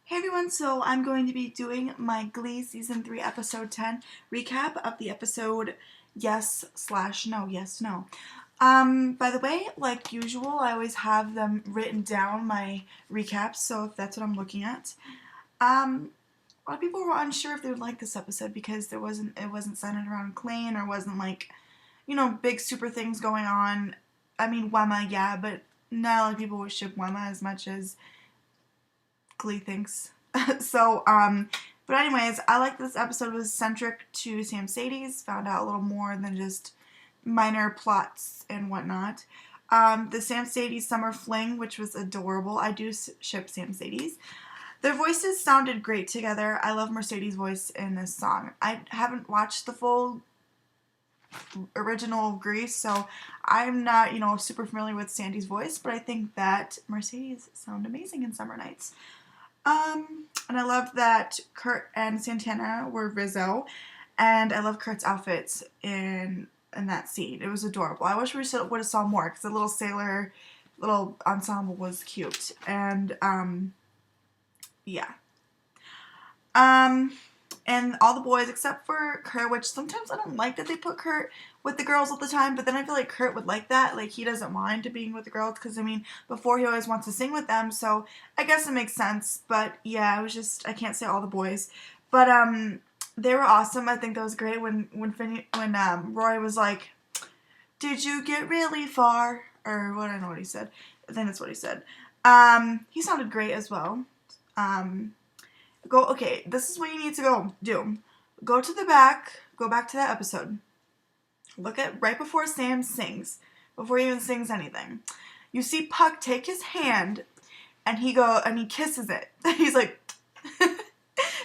Hey everyone, so I'm going to be doing my Glee Season 3 Episode 10 recap of the episode Yes/No, Yes, No. By the way, like usual, I always have them written down, my recaps, so if that's what I'm looking at. A lot of people were unsure if they would like this episode because it wasn't centered around Clayton or wasn't like, big super things going on. I mean, Wemma, yeah, but not a lot of people would ship Wemma as much as Glee thinks. so, but anyways, I like this episode was centric to Sam Sadie's, found out a little more than just minor plots and whatnot. The Sam Sadie's summer fling, which was adorable. I do ship Sam Sadie's. Their voices sounded great together. I love Mercedes' voice in this song. I haven't watched the full original Grease, so I'm not, super familiar with Sandy's voice, but I think that Mercedes sound amazing in Summer Nights. And I loved that Kurt and Santana were Rizzo, and I love Kurt's outfits in that scene. It was adorable. I wish we would have saw more because the little sailor, little ensemble was cute. And yeah. And all the boys except for Kurt, which sometimes I don't like that they put Kurt with the girls all the time, but then I feel like Kurt would like that. Like, he doesn't mind being with the girls because, I mean, before he always wants to sing with them, so I guess it makes sense. But yeah, it was just, I can't say all the boys. But they were awesome. I think that was great when Roy was like, "Did you get really far?" Or what, I don't know what he said. I think that's what he said. He sounded great as well. Okay, this is what you need to go do. Go to the back, go back to that episode. Look at right before Sam sings, before he even sings anything. You see Puck take his hand, and he kisses it. He's like,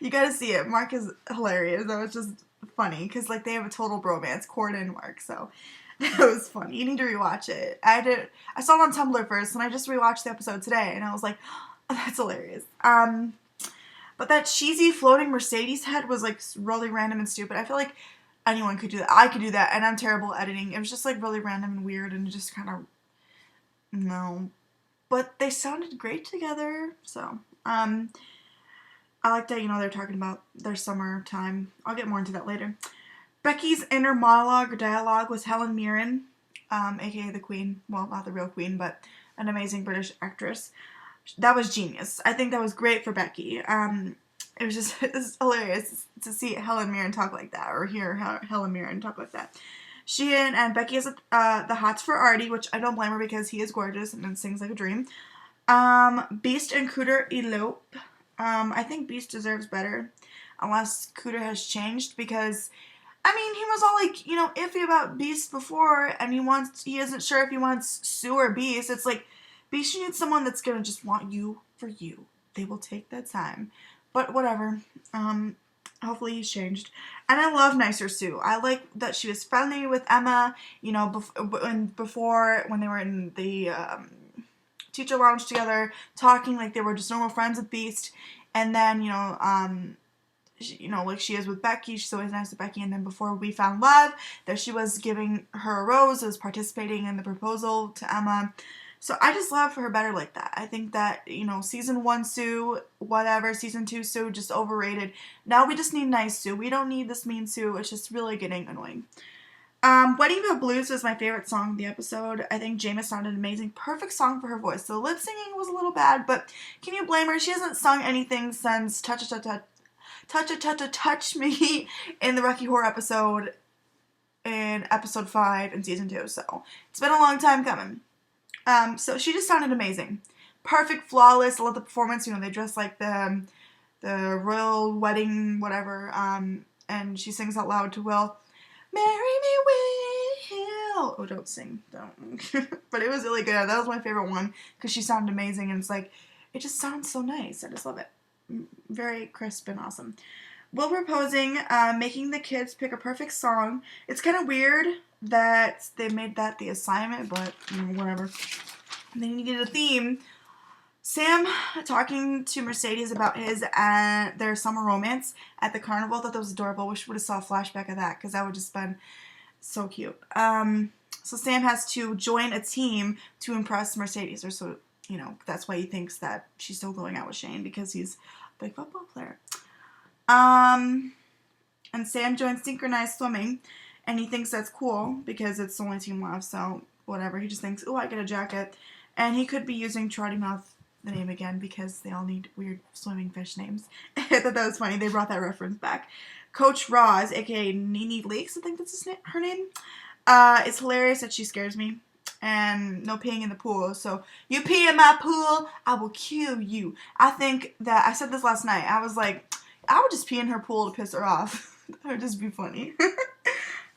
you gotta see it. Mark is hilarious. That was just funny, because like they have a total bromance, Cord and Mark, so that was funny. You need to rewatch it. I saw it on Tumblr first, and I just rewatched the episode today, and I was like, oh, that's hilarious. But that cheesy floating Mercedes head was like really random and stupid. I feel like anyone could do that. I could do that, and I'm terrible at editing. It was just like really random and weird and just kind of, no. But they sounded great together, so I like that, they're talking about their summertime. I'll get more into that later. Becky's inner monologue or dialogue was Helen Mirren, aka the Queen. Well, not the real Queen, but an amazing British actress. That was genius. I think that was great for Becky. It was hilarious to see Helen Mirren talk like that, or hear Helen Mirren talk like that. She and Becky has the hots for Artie, which I don't blame her because he is gorgeous and sings like a dream. Beast and Cooter elope. I think Beast deserves better, unless Cooter has changed, because I mean, he was all like, iffy about Beast before, and he isn't sure if he wants Sue or Beast. It's like, Beast, you need someone that's gonna just want you for you. They will take that time. But whatever. Hopefully he's changed. And I love Nicer Sue. I like that she was friendly with Emma, before when they were in the teacher lounge together, talking like they were just normal friends with Beast. And then, like she is with Becky, she's always nice to Becky. And then before we found love, that she was giving her a rose, was participating in the proposal to Emma. So I just love her better like that. I think that, season 1 Sue, whatever, season 2 Sue, just overrated. Now we just need nice Sue. We don't need this mean Sue. It's just really getting annoying. Weddingville Blues was my favorite song of the episode. I think Jamis sounded amazing. Perfect song for her voice. The lip singing was a little bad, but can you blame her? She hasn't sung anything since Touch Me in the Rocky Horror episode in episode 5 in season 2. So it's been a long time coming. So she just sounded amazing. Perfect, flawless. I love the performance. They dress like the royal wedding, whatever. And she sings out loud to Will, "Marry me, Will." Oh, don't sing. Don't. But it was really good. That was my favorite one because she sounded amazing. And it's like, it just sounds so nice. I just love it. Very crisp and awesome. Will proposing, making the kids pick a perfect song. It's kind of weird that they made that the assignment, but whatever. They needed a theme. Sam talking to Mercedes about their summer romance at the carnival. I thought that was adorable. Wish we would have saw a flashback of that because that would just been so cute. So Sam has to join a team to impress Mercedes, or so that's why he thinks that she's still going out with Shane, because he's a big football player. And Sam joins synchronized swimming, and he thinks that's cool because it's the only team left, so whatever. He just thinks, oh, I get a jacket. And he could be using Trotty Mouth, the name again, because they all need weird swimming fish names. I thought that was funny. They brought that reference back. Coach Roz, aka Nene Leaks, I think that's her name. It's hilarious that she scares me. And no peeing in the pool. So, you pee in my pool, I will kill you. I think that, I said this last night, I was like, I would just pee in her pool to piss her off. That would just be funny.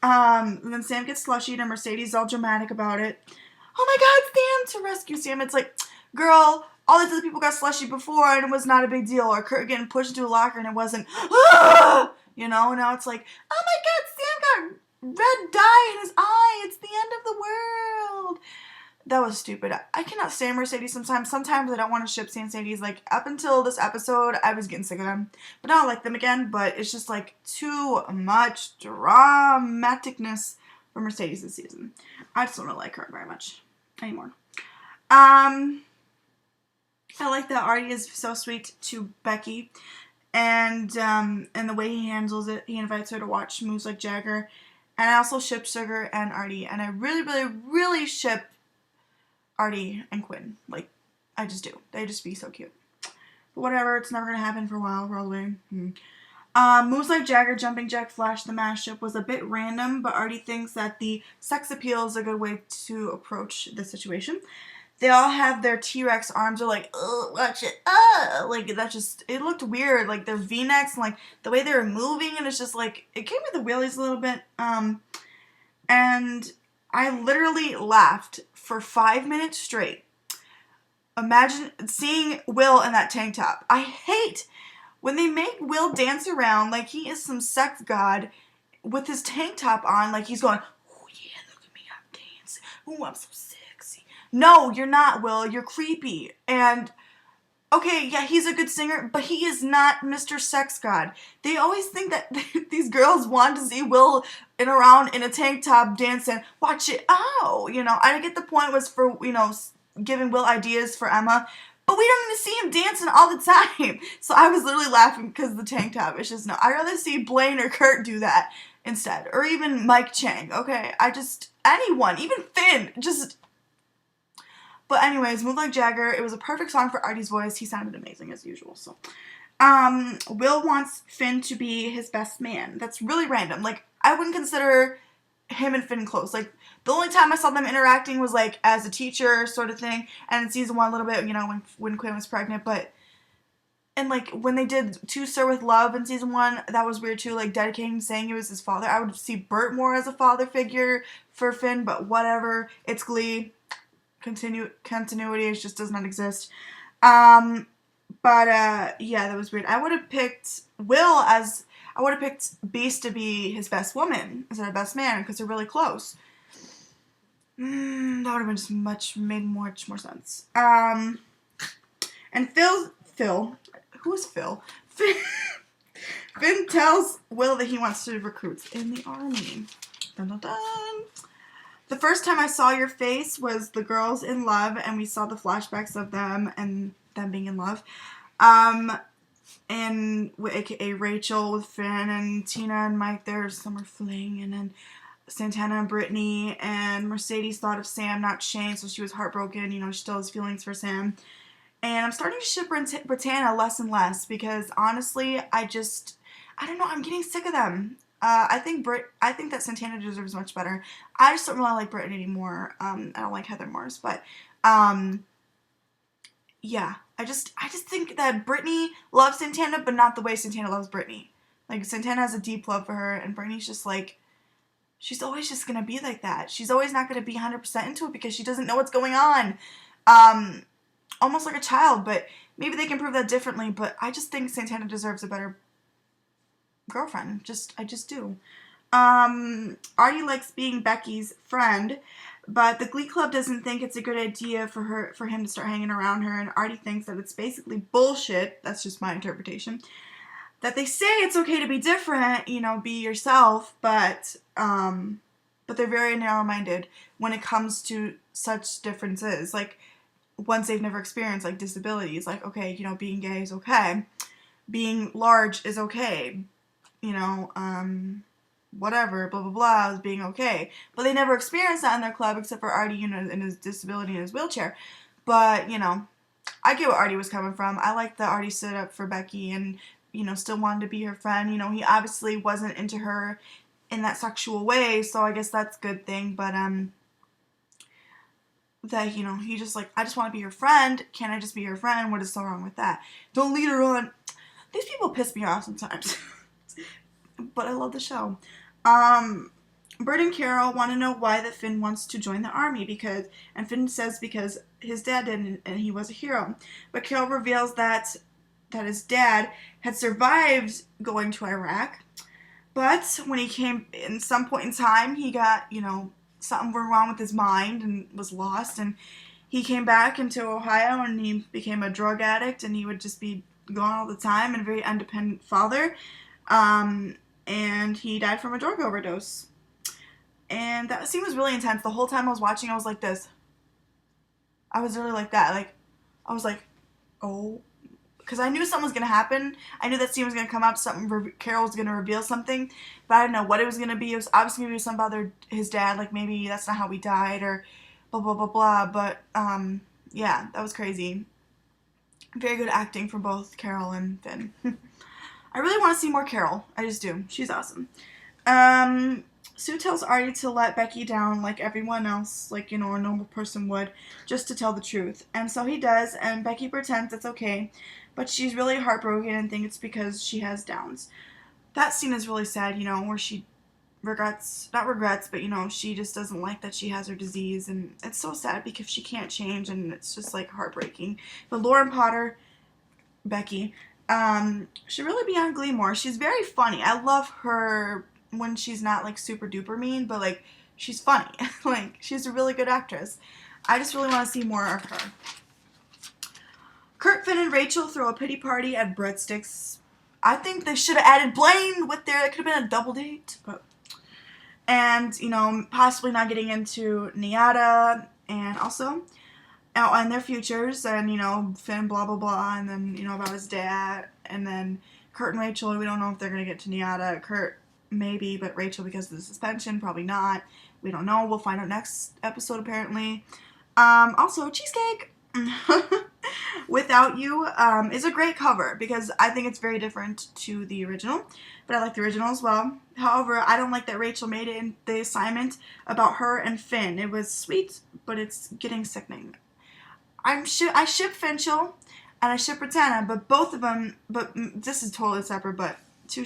And then Sam gets slushied and Mercedes is all dramatic about it. Oh my god, Sam, to rescue Sam. It's like, girl, all these other people got slushy before and it was not a big deal. Or Kurt getting pushed into a locker and it wasn't, ah! Now it's like, oh my god, Sam got red dye in his eye. It's the end of the world. That was stupid. I cannot stand Mercedes sometimes. Sometimes I don't want to ship Sam and Sadie's. Like, up until this episode, I was getting sick of them. But now I like them again. But it's just, like, too much dramaticness for Mercedes this season. I just don't really like her very much anymore. I like that Artie is so sweet to Becky. And the way he handles it, he invites her to watch moves like Jagger. And I also ship Sugar and Artie. And I really, really, really ship Artie and Quinn. Like, I just do. They just be so cute. But whatever, it's never going to happen for a while, probably. Moves like Jagger, Jumping Jack Flash, the mashup was a bit random, but Artie thinks that the sex appeal is a good way to approach the situation. They all have their T-Rex arms are like, oh, watch it, like, that just, it looked weird, like, their V-necks, and, like, the way they were moving, and it's just, like, it gave me the willies a little bit, and I literally laughed for 5 minutes straight. Imagine seeing Will in that tank top. I hate when they make Will dance around like he is some sex god with his tank top on, like he's going, oh yeah, look at me, I'm dancing, oh, I'm so sexy. No, you're not, Will, you're creepy. And okay, yeah, he's a good singer, but he is not Mr. Sex God. They always think that these girls want to see Will around in a tank top dancing. Watch it. Oh, I get the point was for, giving Will ideas for Emma, but we don't even see him dancing all the time. So I was literally laughing because of the tank top. It's just, no, I'd rather see Blaine or Kurt do that instead. Or even Mike Chang, okay? Anyone, even Finn, just... But anyways, Move Like Jagger, it was a perfect song for Artie's voice. He sounded amazing as usual, so. Will wants Finn to be his best man. That's really random. Like, I wouldn't consider him and Finn close. Like, the only time I saw them interacting was, like, as a teacher sort of thing. And in season 1 a little bit, when Quinn was pregnant. But, and, like, when they did To Sir With Love in season 1, that was weird, too. Like, dedicating, saying he was his father. I would see Bert more as a father figure for Finn, but whatever. It's Glee. Continuity just does not exist. Yeah, that was weird. I would have picked Beast to be his best woman instead of best man because they're really close. That would have been just made much more sense. And Phil, who is Phil? Finn tells Will that he wants to recruit in the army. Dun, dun, dun. The first time I saw your face was the girls in love, and we saw the flashbacks of them and them being in love. And aka Rachel with Finn and Tina and Mike, their summer fling, and then Santana and Brittany, and Mercedes thought of Sam, not Shane, so she was heartbroken. She still has feelings for Sam. And I'm starting to ship Britannia less and less because honestly, I don't know, I'm getting sick of them. I think that Santana deserves much better. I just don't really like Brittany anymore. I don't like Heather Morris, but yeah, I just think that Brittany loves Santana, but not the way Santana loves Brittany. Like, Santana has a deep love for her, and Brittany's just like, she's always just gonna be like that. She's always not gonna be 100% into it because she doesn't know what's going on. Almost like a child, but maybe they can prove that differently. But I just think Santana deserves a better girlfriend. I just do. Artie likes being Becky's friend, but the Glee Club doesn't think it's a good idea for him to start hanging around her, and Artie thinks that it's basically bullshit. That's just my interpretation. That they say it's okay to be different, be yourself, but they're very narrow-minded when it comes to such differences. Like, ones they've never experienced, like disabilities. Like, okay, you know, being gay is okay. Being large is okay. You know, whatever, blah, blah, blah, is being okay. But they never experienced that in their club except for Artie, you know, in his disability in his wheelchair. But, you know, I get where Artie was coming from. I like that Artie stood up for Becky and, you know, still wanted to be her friend. You know, he obviously wasn't into her in that sexual way, so I guess that's a good thing. But, that, you know, he just like, I just want to be your friend. Can't I just be your friend? What is so wrong with that? Don't lead her on. These people piss me off sometimes. But I love the show. Bert and Carol want to know why that Finn wants to join the army and Finn says because his dad didn't and he was a hero. But Carol reveals that his dad had survived going to Iraq, but when he came in some point in time, he got, you know, something went wrong with his mind and was lost, and he came back into Ohio and he became a drug addict, and he would just be gone all the time and a very independent father. And he died from a drug overdose. And that scene was really intense. The whole time I was watching, I was like this. I was really like that. Like, I was like, oh. Because I knew something was going to happen. I knew that scene was going to come up. Carol was going to reveal something. But I didn't know what it was going to be. It was obviously going to be something about his dad. Like, maybe that's not how he died or blah, blah, blah, blah. But, yeah, that was crazy. Very good acting from both Carol and Finn. I really want to see more Carol. I just do. She's awesome. Sue tells Artie to let Becky down like everyone else, like, you know, a normal person would, just to tell the truth. And so he does, and Becky pretends it's okay, but she's really heartbroken and thinks it's because she has Downs. That scene is really sad, you know, where she not regrets, but, you know, she just doesn't like that she has her disease, and it's so sad because she can't change, and it's just, like, heartbreaking. But Lauren Potter, Becky, should really be on Glee more. She's very funny. I love her when she's not, like, super duper mean, but, like, she's funny. Like, she's a really good actress. I just really want to see more of her. Kurt, Finn, and Rachel throw a pity party at Breadsticks. I think they should have added Blaine with there. It could have been a double date, but... And, you know, possibly not getting into Niata, and also outline their futures, and, you know, Finn, blah, blah, blah, and then, you know, about his dad, and then Kurt and Rachel, we don't know if they're going to get to Niata. Kurt, maybe, but Rachel, because of the suspension, probably not. We don't know. We'll find out next episode, apparently. Also, Cheesecake Without You is a great cover, because I think it's very different to the original, but I like the original as well. However, I don't like that Rachel made it in the assignment about her and Finn. It was sweet, but it's getting sickening. I ship Finchel and I ship Britannia, but both of them, but this is totally separate, but two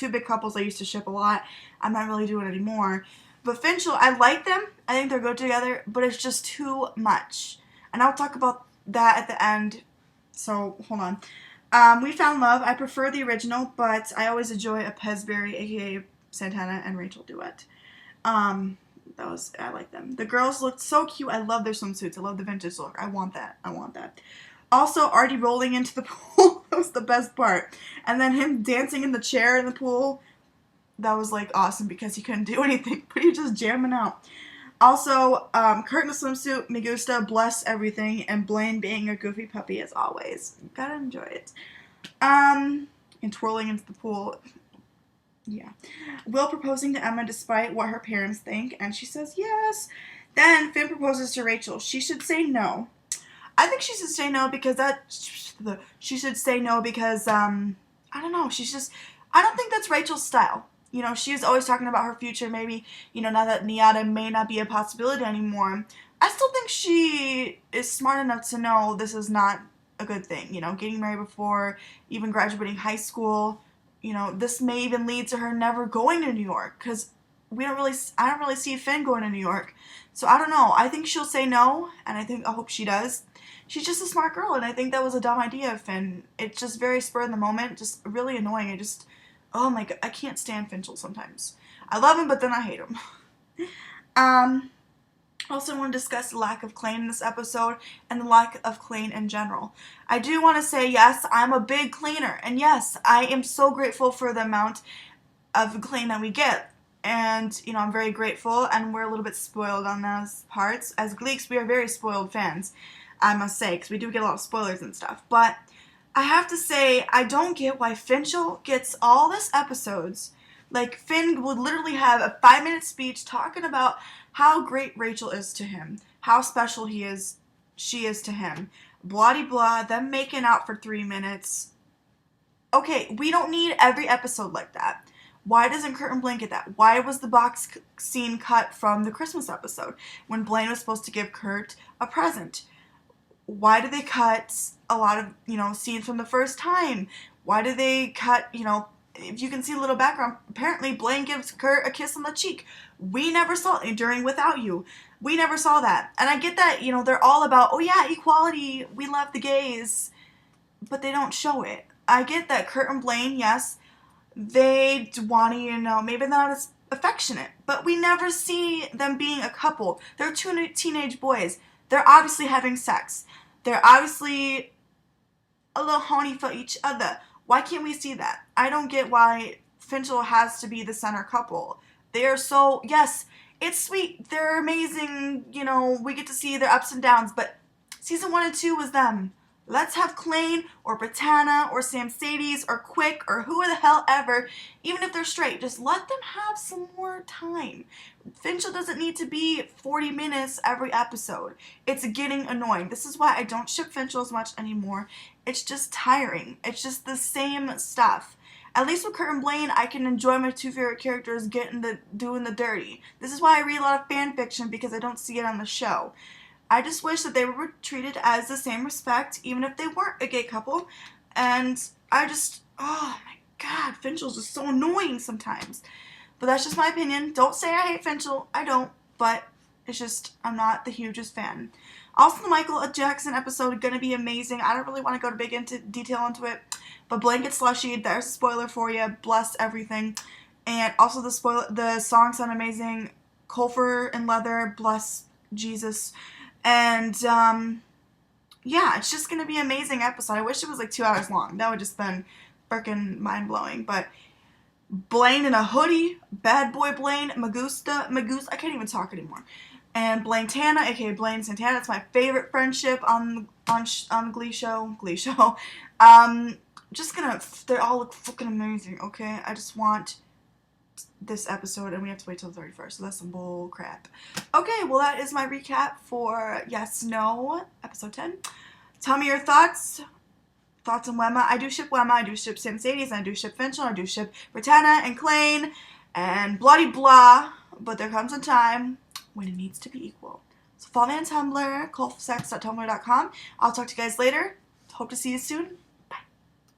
big couples I used to ship a lot. I'm not really doing it anymore. But Finchel, I like them. I think they're good together, but it's just too much. And I'll talk about that at the end. So, hold on. We Found Love. I prefer the original, but I always enjoy a Pezberry, aka Santana and Rachel duet. I like them. The girls looked so cute. I love their swimsuits. I love the vintage look. I want that. Also, Artie rolling into the pool. That was the best part. And then him dancing in the chair in the pool. That was, like, awesome because he couldn't do anything. But he was just jamming out. Also, Kurt in the swimsuit, Migusta, bless everything. And Blaine being a goofy puppy as always. Gotta enjoy it. And twirling into the pool. Yeah. Will proposing to Emma despite what her parents think. And she says yes. Then Finn proposes to Rachel. She should say no. I think she should say no because I don't know, I don't think that's Rachel's style. You know, she's always talking about her future, maybe, you know, now that Niata may not be a possibility anymore. I still think she is smart enough to know this is not a good thing. You know, getting married before even graduating high school, you know, this may even lead to her never going to New York because I don't really see Finn going to New York. So I don't know. I think she'll say no, and I hope she does. She's just a smart girl, and I think that was a dumb idea of Finn. It's just very spur of the moment, just really annoying. Oh my god, I can't stand Finchel sometimes. I love him, but then I hate him. Also want to discuss the lack of Klain in this episode, and the lack of Klain in general. I do want to say, yes, I'm a big Klainer, and yes, I am so grateful for the amount of Klain that we get. And, you know, I'm very grateful, and we're a little bit spoiled on those parts. As Gleeks, we are very spoiled fans. I must say, because we do get a lot of spoilers and stuff. But I have to say, I don't get why Finchel gets all this episodes. Like, Finn would literally have a 5-minute speech talking about how great Rachel is to him, how special she is to him. Blah blah, them making out for 3 minutes. Okay, we don't need every episode like that. Why doesn't Kurt and Blaine get that? Why was the box scene cut from the Christmas episode when Blaine was supposed to give Kurt a present? Why do they cut a lot of, scenes from the first time? Why do they cut, if you can see a little background, apparently Blaine gives Kurt a kiss on the cheek. We never saw it during Without You. We never saw that. And I get that, they're all about, oh yeah, equality, we love the gays, but they don't show it. I get that Kurt and Blaine, yes, they want to, maybe they're not as affectionate, but we never see them being a couple. They're two teenage boys. They're obviously having sex. They're obviously a little horny for each other. Why can't we see that? I don't get why Finchel has to be the center couple. They are so, yes, it's sweet. They're amazing. We get to see their ups and downs, but season 1 and 2 was them. Let's have Klaine or Britannia or Sam Sadie's or Quick or who the hell ever, even if they're straight, just let them have some more time. Finchel doesn't need to be 40 minutes every episode. It's getting annoying. This is why I don't ship Finchel as much anymore. It's just tiring. It's just the same stuff. At least with Kurt and Blaine, I can enjoy my two favorite characters doing the dirty. This is why I read a lot of fan fiction, because I don't see it on the show. I just wish that they were treated as the same respect, even if they weren't a gay couple. And oh my god, Finchel's just so annoying sometimes. But that's just my opinion. Don't say I hate Finchel. I don't. But it's just, I'm not the hugest fan. Also, the Michael Jackson episode is going to be amazing. I don't really want to go big into detail into it. But Blanket Slushy, there's a spoiler for you. Bless everything. And also the songs sound amazing. Colfer and Leather, bless Jesus. And, yeah, it's just going to be an amazing episode. I wish it was like 2 hours long. That would just been freaking mind-blowing. But Blaine in a hoodie, Bad Boy Blaine, Magoosa, I can't even talk anymore. And Blaine Tana, aka Blaine Santana, it's my favorite friendship on Glee show. They all look fucking amazing, okay? I just want this episode, and we have to wait till the 31st, so that's some bull crap. Okay, well, that is my recap for Yes, No, episode 10. Tell me your thoughts. Thoughts on Wemma. I do ship Wemma, I do ship Sam Sadie's, I do ship Finchel, I do ship Britannia and Klaine, and bloody blah, but there comes a time when it needs to be equal. So follow me on Tumblr, colfsex.tumblr.com. I'll talk to you guys later. Hope to see you soon.